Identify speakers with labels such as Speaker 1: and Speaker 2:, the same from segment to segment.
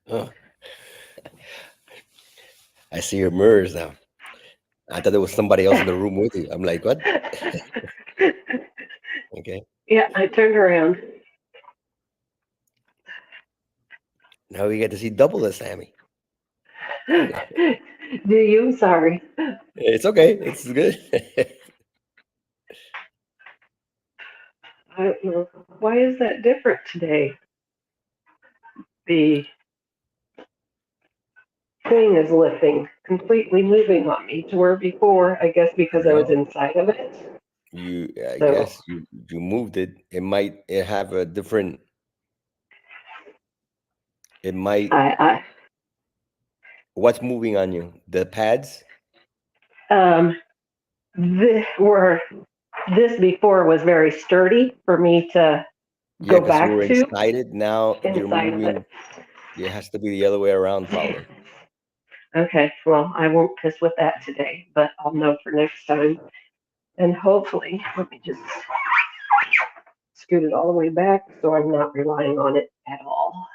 Speaker 1: Oh, I see your mirrors now. I thought there was somebody else in the room with you. I'm like, what? Okay.
Speaker 2: Yeah, I turned around.
Speaker 1: Now we get to see double the Sammy.
Speaker 2: Do you? Sorry.
Speaker 1: It's okay. It's good.
Speaker 2: I don't know. Why is that different today? The thing is lifting, completely moving on me to where before, I guess because I was
Speaker 1: No,
Speaker 2: inside of it.
Speaker 1: I
Speaker 2: So
Speaker 1: guess you moved it. It have a different. It might.
Speaker 2: I
Speaker 1: What's moving on you? The pads.
Speaker 2: um where this before was very sturdy for me to
Speaker 1: Yeah,
Speaker 2: go
Speaker 1: because you
Speaker 2: back
Speaker 1: were
Speaker 2: to
Speaker 1: inside it. Now you're
Speaker 2: inside of it.
Speaker 1: moving. It has to be the other way around, probably.
Speaker 2: Okay, well, I won't piss with that today, but I'll know for next time. And hopefully, let me just scoot it all the way back so I'm not relying on it at all.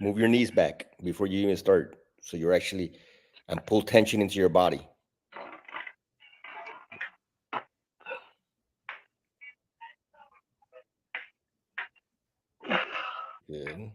Speaker 1: Move your knees back before you even start. So you're actually and pull tension into your body. Good.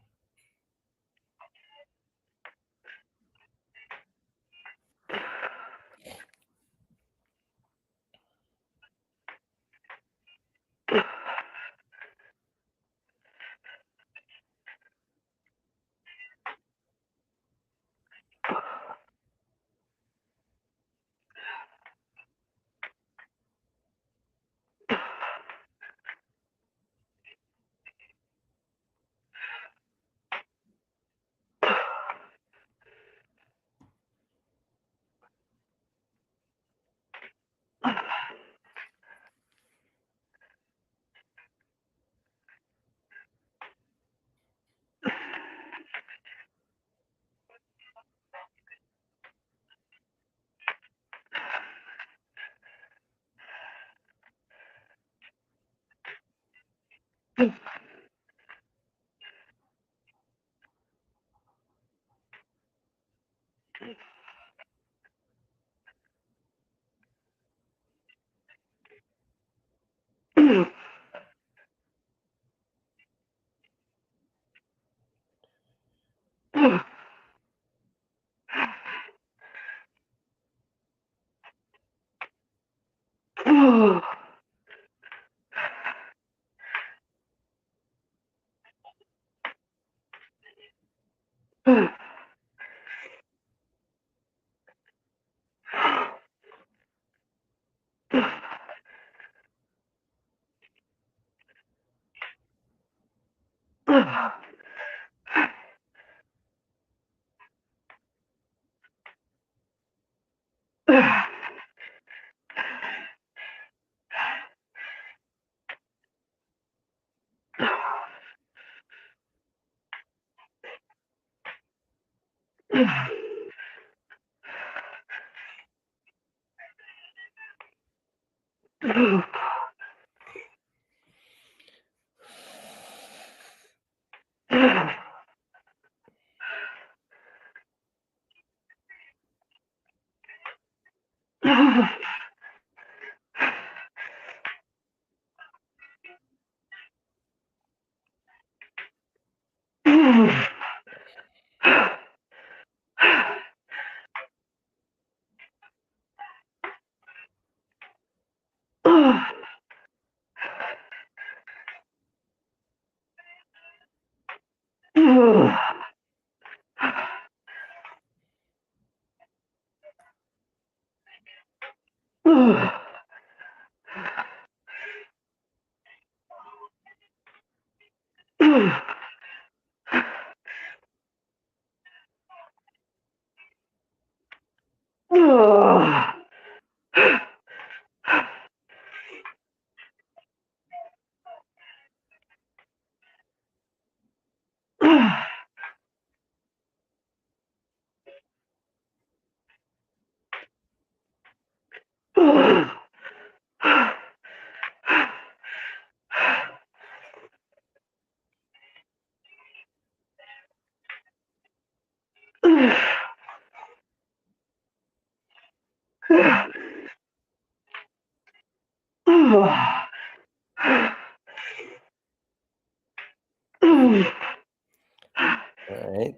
Speaker 1: All right.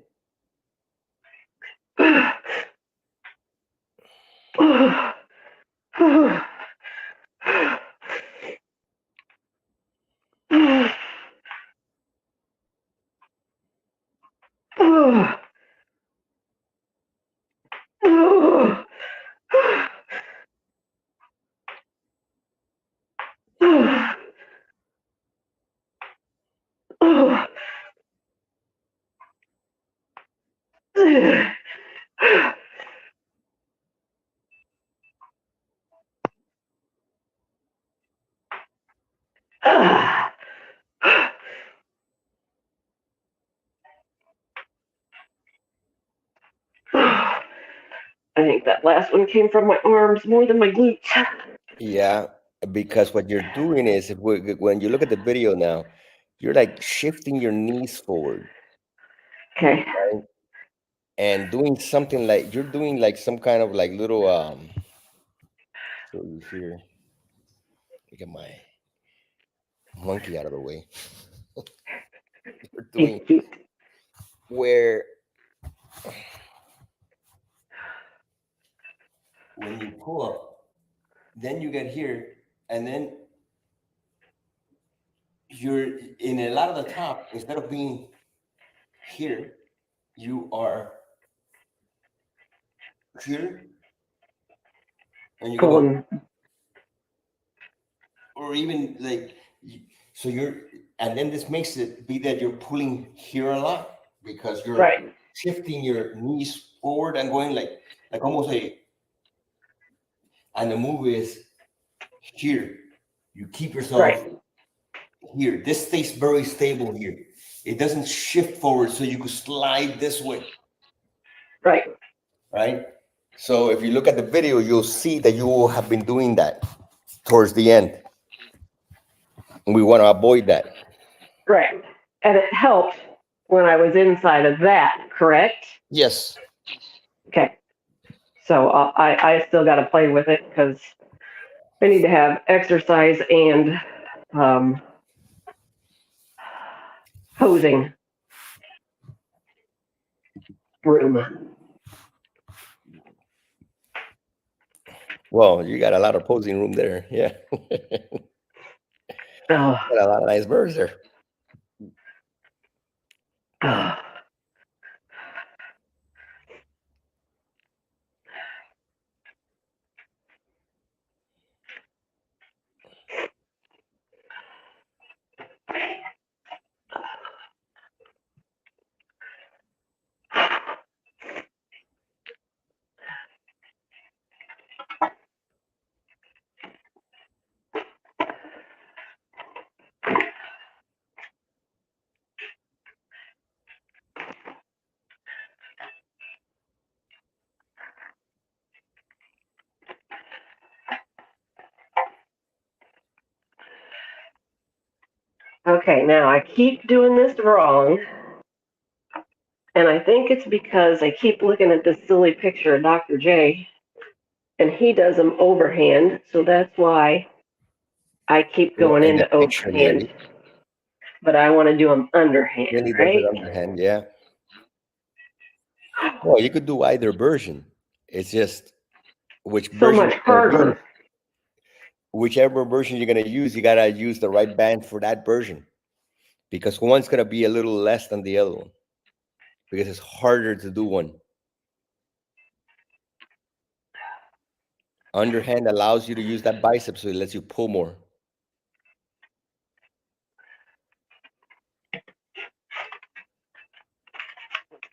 Speaker 2: I think that last one came from my arms more than my glutes.
Speaker 1: Yeah, because what you're doing is when you look at the video now, you're like shifting your knees forward,
Speaker 2: Okay.
Speaker 1: right? And doing something like you're doing like some kind of like little show you here. Get my monkey out of the way. You're doing where when you pull up, then you get here, and then you're in a lot of the top, instead of being here, you are here, and you're gonna go,
Speaker 2: Pulling.
Speaker 1: or even like, so you're, and then this makes it be that you're pulling here a lot because you're
Speaker 2: Right.
Speaker 1: shifting your knees forward and going like almost and the move is here. You keep yourself
Speaker 2: Right.
Speaker 1: here. This stays very stable here. It doesn't shift forward, so you could slide this way.
Speaker 2: Right.
Speaker 1: Right? So if you look at the video, you'll see that you will have been doing that towards the end. And we want to avoid that.
Speaker 2: Right. And it helped when I was inside of that, correct?
Speaker 1: Yes.
Speaker 2: Okay. So I still got to play with it because I need to have exercise and posing room.
Speaker 1: Well, you got a lot of posing room there. Yeah.
Speaker 2: Oh.
Speaker 1: Got a lot of nice birds there.
Speaker 2: Oh. Okay, now I keep doing this wrong. And I think it's because I keep looking at this silly picture of Dr. J, and he does them overhand. So that's why I keep going
Speaker 1: In the
Speaker 2: into
Speaker 1: picture, yeah.
Speaker 2: overhand. But I want to do them underhand,
Speaker 1: Really does
Speaker 2: right?
Speaker 1: it underhand, yeah. Well, you could do either version. It's just which
Speaker 2: So
Speaker 1: version
Speaker 2: much
Speaker 1: you're gonna use.
Speaker 2: harder.
Speaker 1: Whichever version you're gonna use, you gotta use the right band for that version. Because one's gonna be a little less than the other one. Because it's harder to do one. Underhand allows you to use that bicep, so it lets you pull more.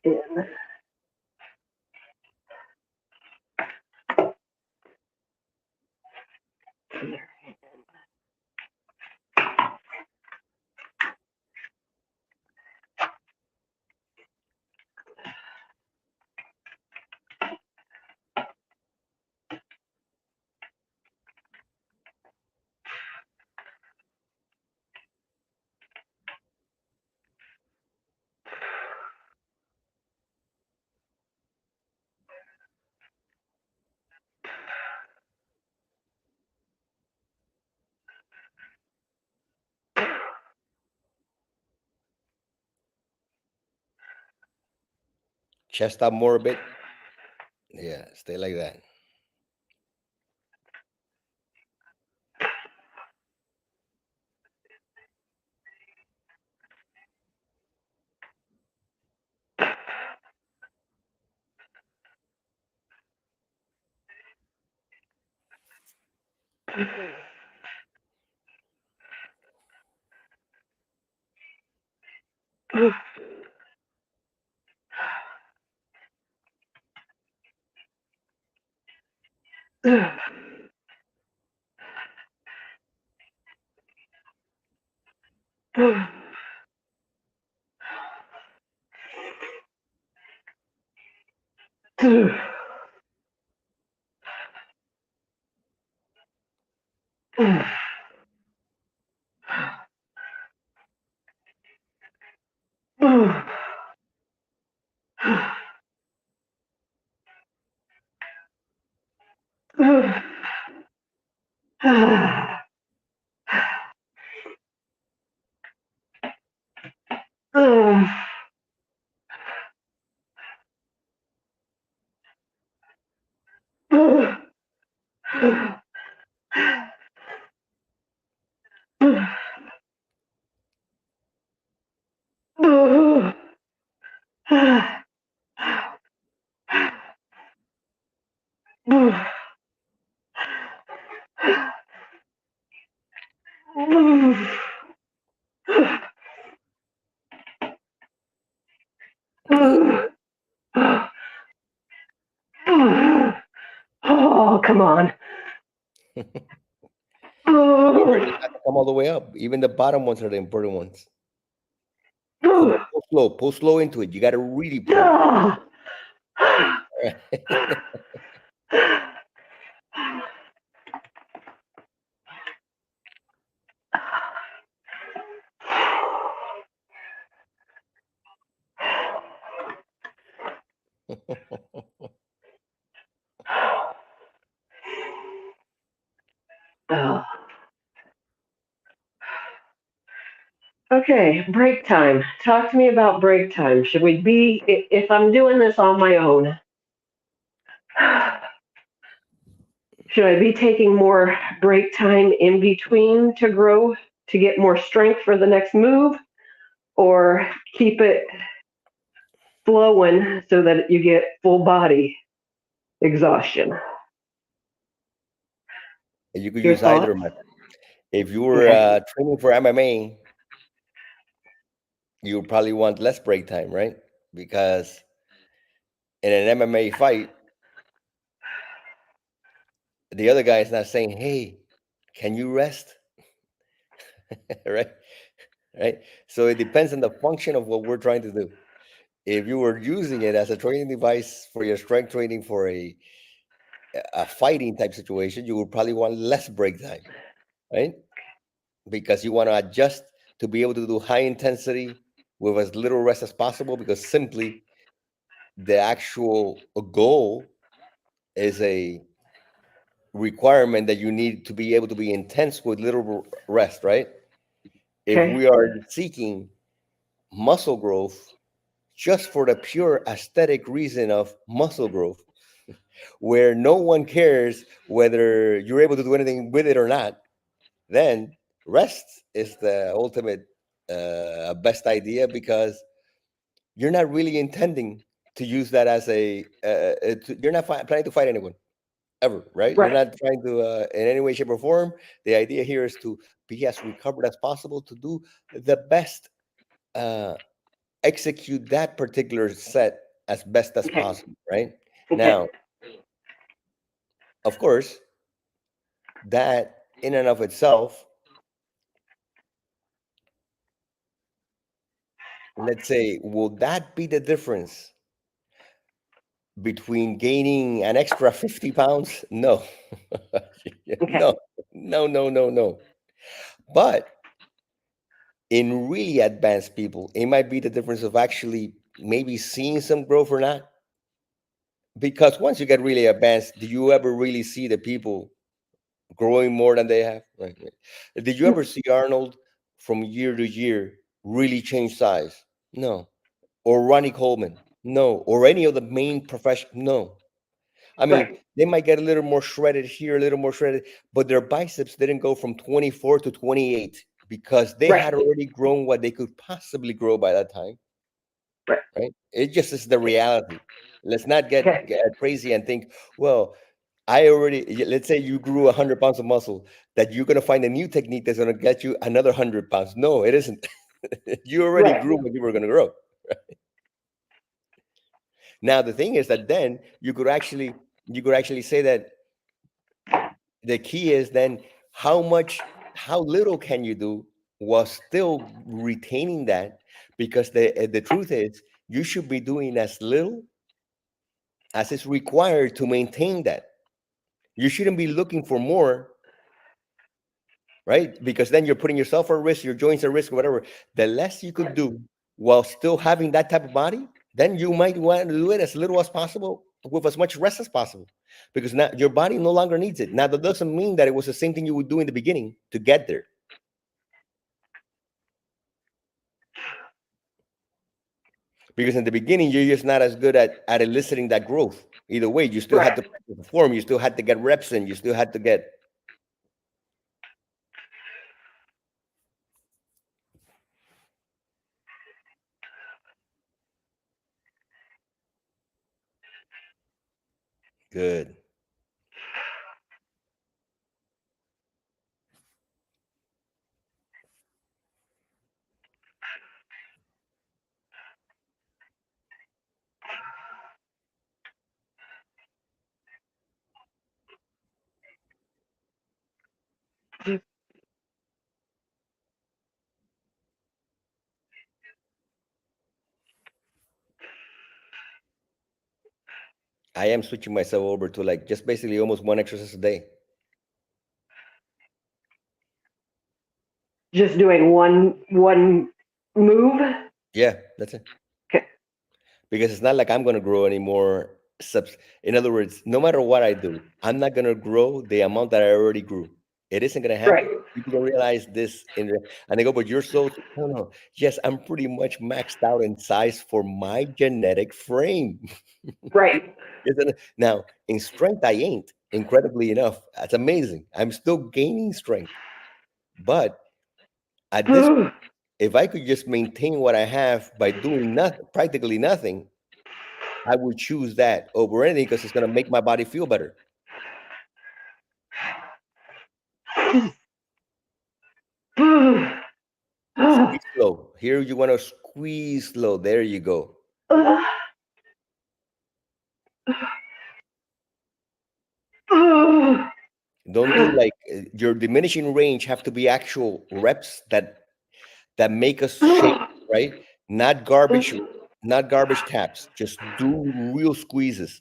Speaker 2: In.
Speaker 1: Chest up more a bit. Yeah, stay like that.
Speaker 2: Oh, come on.
Speaker 1: Remember, it doesn't have to come all the way up. Even the bottom ones are the important ones. Pull slow into it. You got to really pull.
Speaker 2: Oh. Okay, break time. Talk to me about break time. Should we be, if I'm doing this on my own, should I be taking more break time in between to grow, to get more strength for the next move, or keep it flowing so that you get full body exhaustion?
Speaker 1: You could
Speaker 2: Your
Speaker 1: use either
Speaker 2: thoughts?
Speaker 1: method. If you were
Speaker 2: Okay.
Speaker 1: training for MMA, you would probably want less break time, right? Because in an MMA fight, the other guy is not saying, "Hey, can you rest?" right? Right. So it depends on the function of what we're trying to do. If you were using it as a training device for your strength training for a fighting type situation, you would probably want less break time, right? Because you want to adjust to be able to do high intensity with as little rest as possible. Because simply the actual goal is a requirement that you need to be able to be intense with little rest, right? If
Speaker 2: Okay.
Speaker 1: we are seeking muscle growth just for the pure aesthetic reason of muscle growth, where no one cares whether you're able to do anything with it or not, then rest is the ultimate best idea because you're not really intending to use that as you're not planning to fight anyone ever, right? You're
Speaker 2: Right.
Speaker 1: not trying to in any way, shape, or form. The idea here is to be as recovered as possible to do the best, uh, execute that particular set as best as
Speaker 2: Okay.
Speaker 1: possible, right?
Speaker 2: Okay.
Speaker 1: Now, of course, that in and of itself, let's say, will that be the difference between gaining an extra 50 pounds? No.
Speaker 2: Okay.
Speaker 1: No, no, no, no, no. But in really advanced people, it might be the difference of actually maybe seeing some growth or not. Because once you get really advanced, do you ever really see the people growing more than they have? Right, right. Did you ever see Arnold from year to year really change size? No. Or Ronnie Coleman? No, or any of the main profession. No, I mean,
Speaker 2: Right.
Speaker 1: they might get a little more shredded here, a little more shredded, but their biceps didn't go from 24 to 28 because they
Speaker 2: Right.
Speaker 1: had already grown what they could possibly grow by that time,
Speaker 2: Right.
Speaker 1: right? It just is the reality. Let's not
Speaker 2: Okay.
Speaker 1: get crazy and think, well, let's say you grew 100 pounds of muscle, that you're going to find a new technique that's going to get you another 100 pounds. No, it isn't. You already
Speaker 2: Right.
Speaker 1: grew what you were going to grow. Now, the thing is that then you could actually say that the key is then how little can you do while still retaining that, because the truth is you should be doing as little as is required to maintain that. You shouldn't be looking for more, right? Because then you're putting yourself at risk, your joints at risk, whatever. The less you could do while still having that type of body, then you might want to do it as little as possible with as much rest as possible, because now your body no longer needs it. Now, that doesn't mean that it was the same thing you would do in the beginning to get there, because in the beginning you're just not as good at eliciting that growth. Either way, you still had
Speaker 2: Right.
Speaker 1: to perform, you still had to get reps in, you still had to get good. I am switching myself over to like just basically almost one exercise a day.
Speaker 2: Just doing one move.
Speaker 1: Yeah, that's it.
Speaker 2: Okay.
Speaker 1: Because it's not like I'm going to grow anymore. In other words, no matter what I do, I'm not going to grow the amount that I already grew. It isn't going to
Speaker 2: Right.
Speaker 1: happen. People don't realize this, and they go, "But you're so no, no." Yes, I'm pretty much maxed out in size for my genetic frame.
Speaker 2: Right.
Speaker 1: Isn't it? Now, in strength, I ain't. Incredibly enough, that's amazing. I'm still gaining strength, but at this, if I could just maintain what I have by doing nothing, practically nothing, I would choose that over anything because it's going to make my body feel better. Squeeze slow. Here you want to squeeze slow. There you go. Don't do like your diminishing range have to be actual reps that make us shake, right? Not garbage, not garbage taps. Just do real squeezes.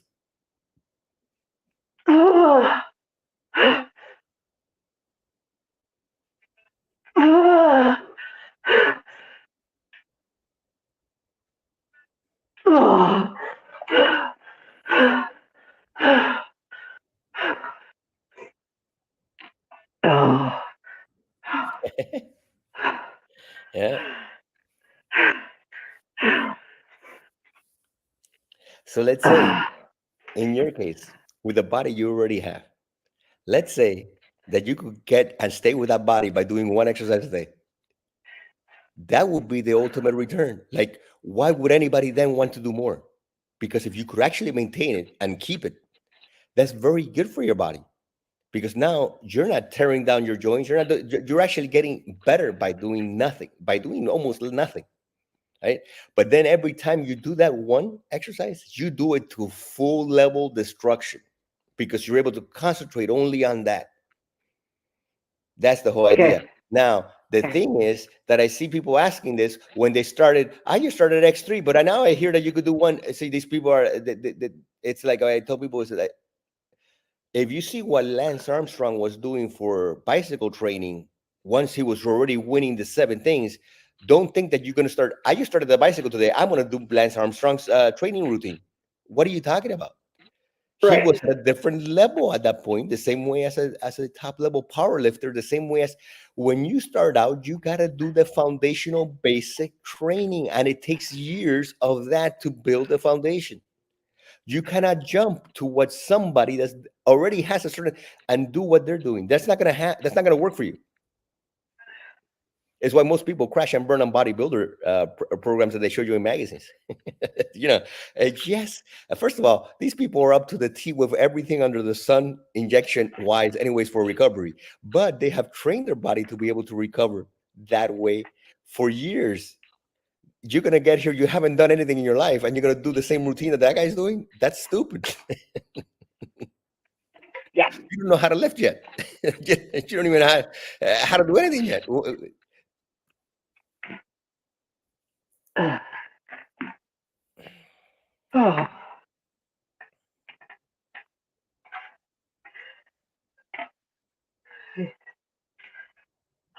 Speaker 1: Yeah. So let's say in your case, with the body you already have, let's say that you could get and stay with that body by doing one exercise a day. That would be the ultimate return. Like, why would anybody then want to do more? Because if you could actually maintain it and keep it, that's very good for your body. Because now you're not tearing down your joints. You're actually getting better by doing nothing, by doing almost nothing, right? But then every time you do that one exercise, you do it to full level destruction because you're able to concentrate only on that. That's the whole idea.
Speaker 2: Okay.
Speaker 1: Now, the
Speaker 2: Okay.
Speaker 1: thing is that I see people asking this when they started. I just started X3, but now I hear that you could do one. See, these people are. It's like I tell people is that if you see what Lance Armstrong was doing for bicycle training, once he was already winning the seven things, don't think that you're going to start. I just started the bicycle today. I'm going to do Lance Armstrong's training routine. What are you talking about? He
Speaker 2: Right.
Speaker 1: was at a different level at that point, the same way as a top level power lifter, the same way as when you start out, you got to do the foundational basic training, and it takes years of that to build a foundation. You cannot jump to what somebody that already has a certain and do what they're doing. That's not gonna work for you. It's why most people crash and burn on bodybuilder programs that they show you in magazines. you know, yes. First of all, these people are up to the T with everything under the sun, injection wise, anyways, for recovery. But they have trained their body to be able to recover that way for years. You're gonna get here, you haven't done anything in your life, and you're gonna do the same routine that guy's doing. That's stupid.
Speaker 2: Yeah.
Speaker 1: You don't know how to lift yet. You don't even know how to do anything yet.
Speaker 2: Oh.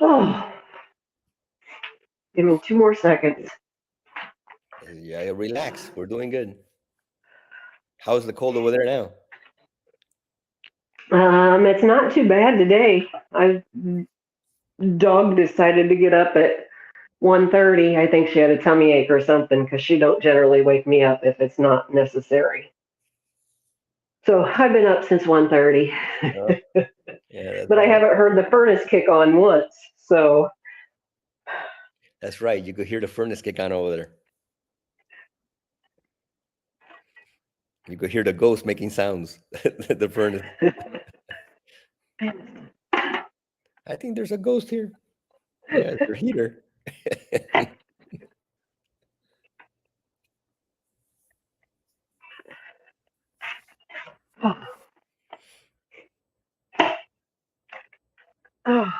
Speaker 2: Oh. Give me 2 more seconds.
Speaker 1: Yeah, relax. We're doing good. How's the cold over there now?
Speaker 2: It's not too bad today. I dog decided to get up at 1:30. I think she had a tummy ache or something because she don't generally wake me up if it's not necessary. So I've been up since 1:30,
Speaker 1: Oh, yeah,
Speaker 2: but I haven't heard the furnace kick on once. So
Speaker 1: that's right. You could hear the furnace kick on over there. You could hear the ghost making sounds. The furnace. I think there's a ghost here. Yeah, it's your heater.
Speaker 2: oh, oh.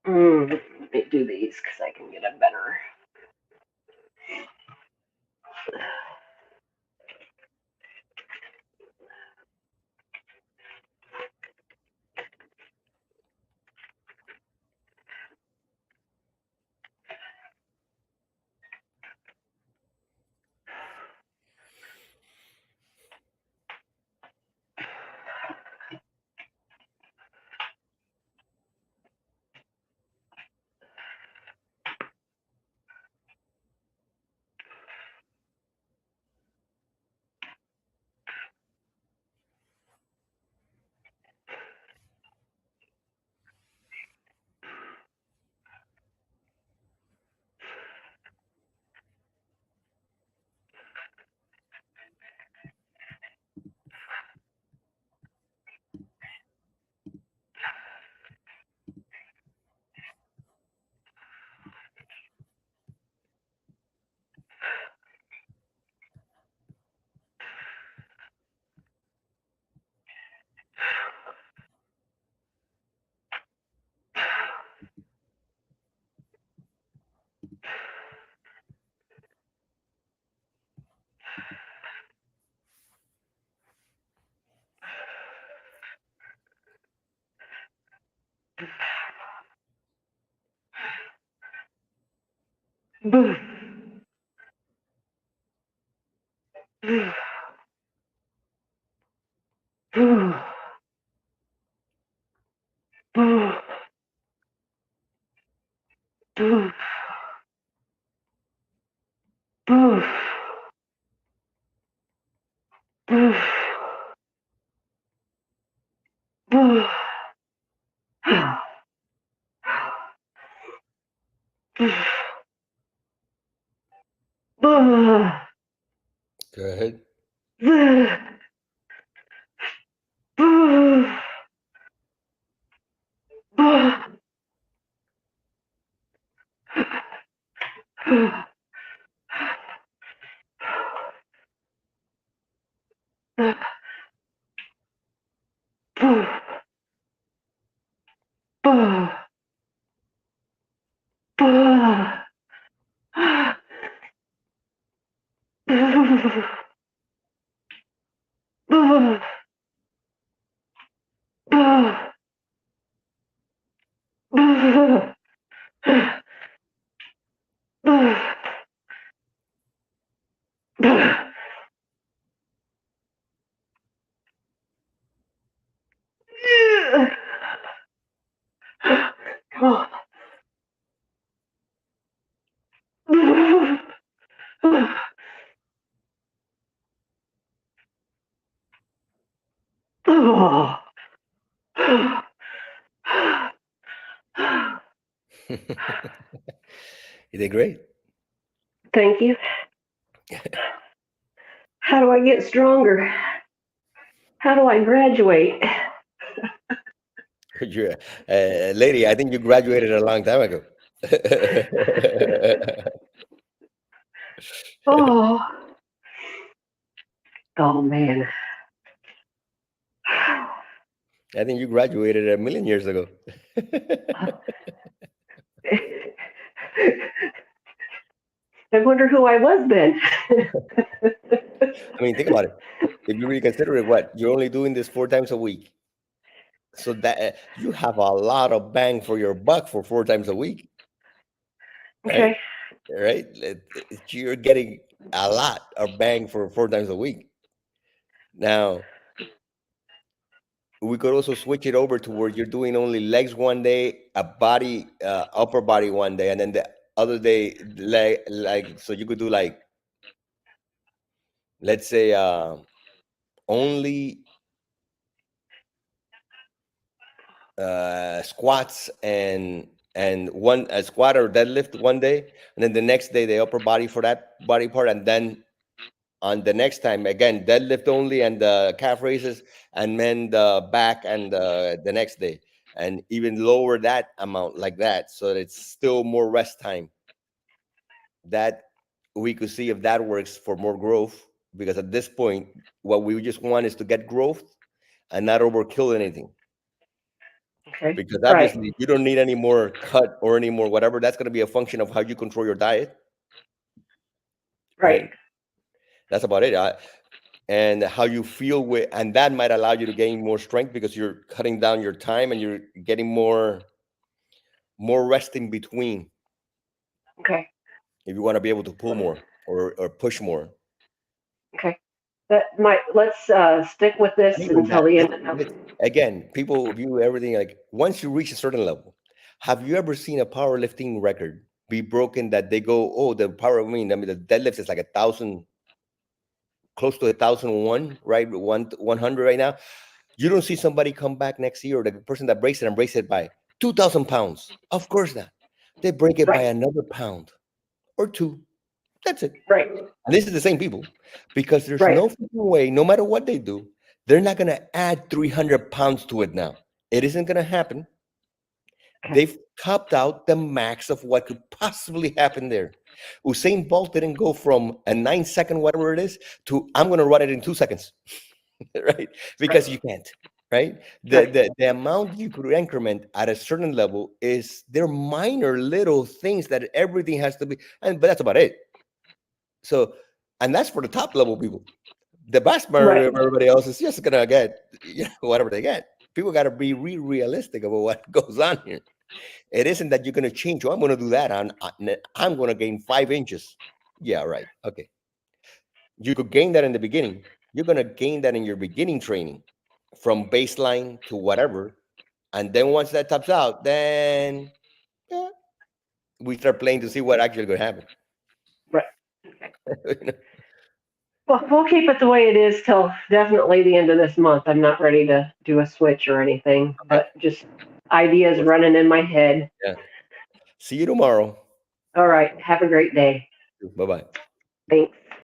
Speaker 2: Let me do these because I can get a better. Boo. Boo. Boo. Boo. Boo. Boo. Boo. Boo. Boo.
Speaker 1: Go ahead.
Speaker 2: Boo. Boo. Boo. Boo. Boo. Boo. Boo. Boo. Come on. Oh.
Speaker 1: You did great.
Speaker 2: Thank you. How do I get stronger? How do I graduate?
Speaker 1: You're, lady, I think you graduated a long time ago.
Speaker 2: Oh, oh man.
Speaker 1: I think you graduated a million years ago.
Speaker 2: I wonder who I was then.
Speaker 1: I mean, think about it. If you really consider it, what you're only doing this 4 times a week, so that you have a lot of bang for your buck for 4 times a week, right?
Speaker 2: Okay,
Speaker 1: Right? You're getting a lot of bang for 4 times a week. Now, we could also switch it over to where you're doing only legs one day, a body, upper body one day, and then the other day, like, so you could do like, let's say, only squats and one a squat or deadlift one day, and then the next day the upper body for that body part, and then on the next time again deadlift only and the calf raises, and then the back and the next day, and even lower that amount like that, so that it's still more rest time. That we could see if that works for more growth, because at this point what we just want is to get growth and not overkill anything,
Speaker 2: okay,
Speaker 1: because
Speaker 2: right,
Speaker 1: obviously you don't need any more cut or any more whatever. That's going to be a function of how you control your diet,
Speaker 2: right,
Speaker 1: right? That's about it. And how you feel with, and that might allow you to gain more strength because you're cutting down your time and you're getting more rest in between,
Speaker 2: okay,
Speaker 1: if you want to be able to pull more or push more.
Speaker 2: okay. That might let's stick with this
Speaker 1: Even
Speaker 2: until
Speaker 1: that,
Speaker 2: the end of
Speaker 1: again, people view everything like, once you reach a certain level. Have you ever seen a powerlifting record be broken that they go, oh, the power, I mean the deadlift is like 1,000, close to 1,001, right? 100 right now. You don't see somebody come back next year, or the person that breaks it and breaks it by 2,000 pounds. Of course not. They break it by
Speaker 2: right,
Speaker 1: another pound or two. That's it.
Speaker 2: right,
Speaker 1: And this is the same people, because there's
Speaker 2: right.
Speaker 1: no freaking way, no matter what they do, they're not going to add 300 pounds to it now. It isn't going to happen.
Speaker 2: Okay,
Speaker 1: They've topped out the max of what could possibly happen there. Usain Bolt didn't go from a 9 second, whatever it is, to I'm going to run it in 2 seconds, right? Because
Speaker 2: right,
Speaker 1: you can't, right? The,
Speaker 2: right,
Speaker 1: the the amount you could increment at a certain level is, they're minor little things that everything has to be, and but that's about it. So, and that's for the top level people. The vast majority
Speaker 2: right,
Speaker 1: of everybody else is just gonna get, whatever they get. People got to be realistic about what goes on here. It isn't that you're gonna change. Oh, I'm gonna do that. I'm gonna gain 5 inches. Yeah, right. Okay. You could gain that in the beginning. You're gonna gain that in your beginning training, from baseline to whatever, and then once that tops out, then yeah, we start playing to see what actually gonna happen.
Speaker 2: right. Well, we'll keep it the way it is till definitely the end of this month. I'm not ready to do a switch or anything,
Speaker 1: Okay.
Speaker 2: but just ideas
Speaker 1: Well,
Speaker 2: running in my head.
Speaker 1: yeah. See you tomorrow.
Speaker 2: All right. Have a great day.
Speaker 1: Bye bye.
Speaker 2: Thanks.